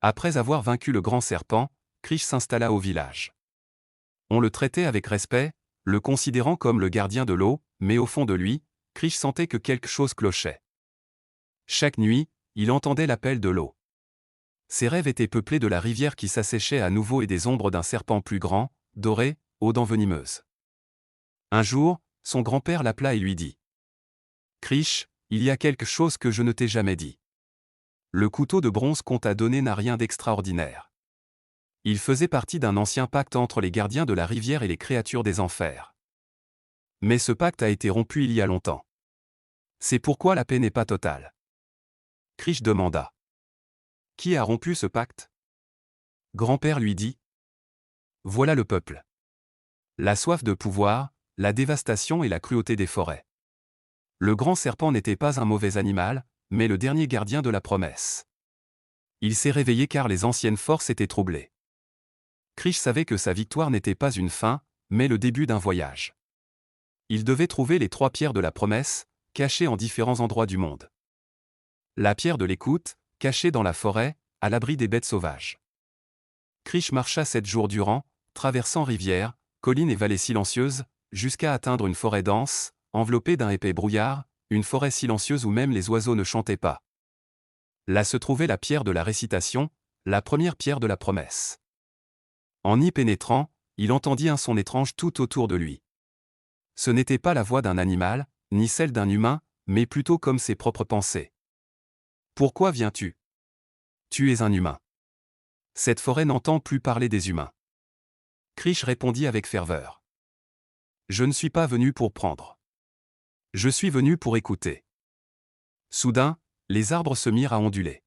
Après avoir vaincu le grand serpent, Krish s'installa au village. On le traitait avec respect, le considérant comme le gardien de l'eau, mais au fond de lui, Krish sentait que quelque chose clochait. Chaque nuit, il entendait l'appel de l'eau. Ses rêves étaient peuplés de la rivière qui s'asséchait à nouveau et des ombres d'un serpent plus grand, doré, aux dents venimeuses. Un jour, son grand-père l'appela et lui dit : « Krish, il y a quelque chose que je ne t'ai jamais dit. Le couteau de bronze qu'on t'a donné n'a rien d'extraordinaire. Il faisait partie d'un ancien pacte entre les gardiens de la rivière et les créatures des enfers. Mais ce pacte a été rompu il y a longtemps. C'est pourquoi la paix n'est pas totale. » Krish demanda : « Qui a rompu ce pacte ?» Grand-père lui dit : « Voilà le peuple. La soif de pouvoir, la dévastation et la cruauté des forêts. Le grand serpent n'était pas un mauvais animal, mais le dernier gardien de la promesse. Il s'est réveillé car les anciennes forces étaient troublées. » Krish savait que sa victoire n'était pas une fin, mais le début d'un voyage. Il devait trouver les 3 pierres de la promesse, cachées en différents endroits du monde. La pierre de l'écoute, cachée dans la forêt, à l'abri des bêtes sauvages. Krish marcha 7 jours durant, traversant rivières, collines et vallées silencieuses, jusqu'à atteindre une forêt dense, enveloppée d'un épais brouillard, une forêt silencieuse où même les oiseaux ne chantaient pas. Là se trouvait la pierre de la récitation, la première pierre de la promesse. En y pénétrant, il entendit un son étrange tout autour de lui. Ce n'était pas la voix d'un animal, ni celle d'un humain, mais plutôt comme ses propres pensées. « Pourquoi viens-tu ? Tu es un humain. Cette forêt n'entend plus parler des humains. » Krish répondit avec ferveur. « Je ne suis pas venu pour prendre. Je suis venu pour écouter. » Soudain, les arbres se mirent à onduler.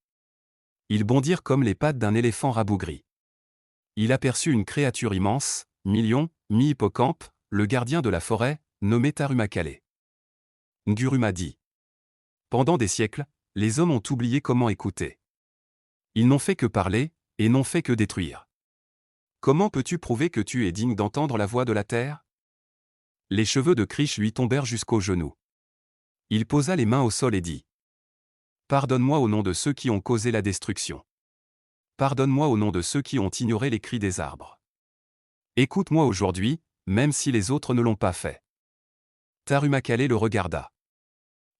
Ils bondirent comme les pattes d'un éléphant rabougri. Il aperçut une créature immense, mi-hippocampe, le gardien de la forêt, nommé Tarumakale. Nguruma dit : « Pendant des siècles, les hommes ont oublié comment écouter. Ils n'ont fait que parler, et n'ont fait que détruire. Comment peux-tu prouver que tu es digne d'entendre la voix de la terre ? » Les cheveux de Krish lui tombèrent jusqu'aux genoux. Il posa les mains au sol et dit : « Pardonne-moi au nom de ceux qui ont causé la destruction. Pardonne-moi au nom de ceux qui ont ignoré les cris des arbres. Écoute-moi aujourd'hui, même si les autres ne l'ont pas fait. » Tarumakale le regarda.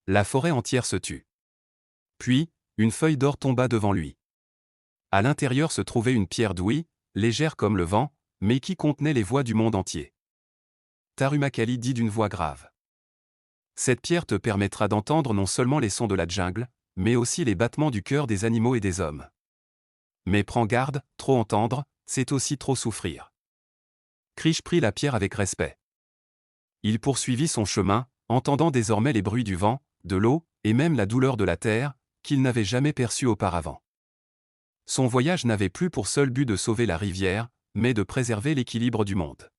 La forêt entière se tut. Puis, une feuille d'or tomba devant lui. À l'intérieur se trouvait une pierre d'ouïe, légère comme le vent, mais qui contenait les voix du monde entier. Tarumakale dit d'une voix grave : « Cette pierre te permettra d'entendre non seulement les sons de la jungle, mais aussi les battements du cœur des animaux et des hommes. Mais prends garde, trop entendre, c'est aussi trop souffrir. » Krish prit la pierre avec respect. Il poursuivit son chemin, entendant désormais les bruits du vent, de l'eau, et même la douleur de la terre, qu'il n'avait jamais perçue auparavant. Son voyage n'avait plus pour seul but de sauver la rivière, mais de préserver l'équilibre du monde.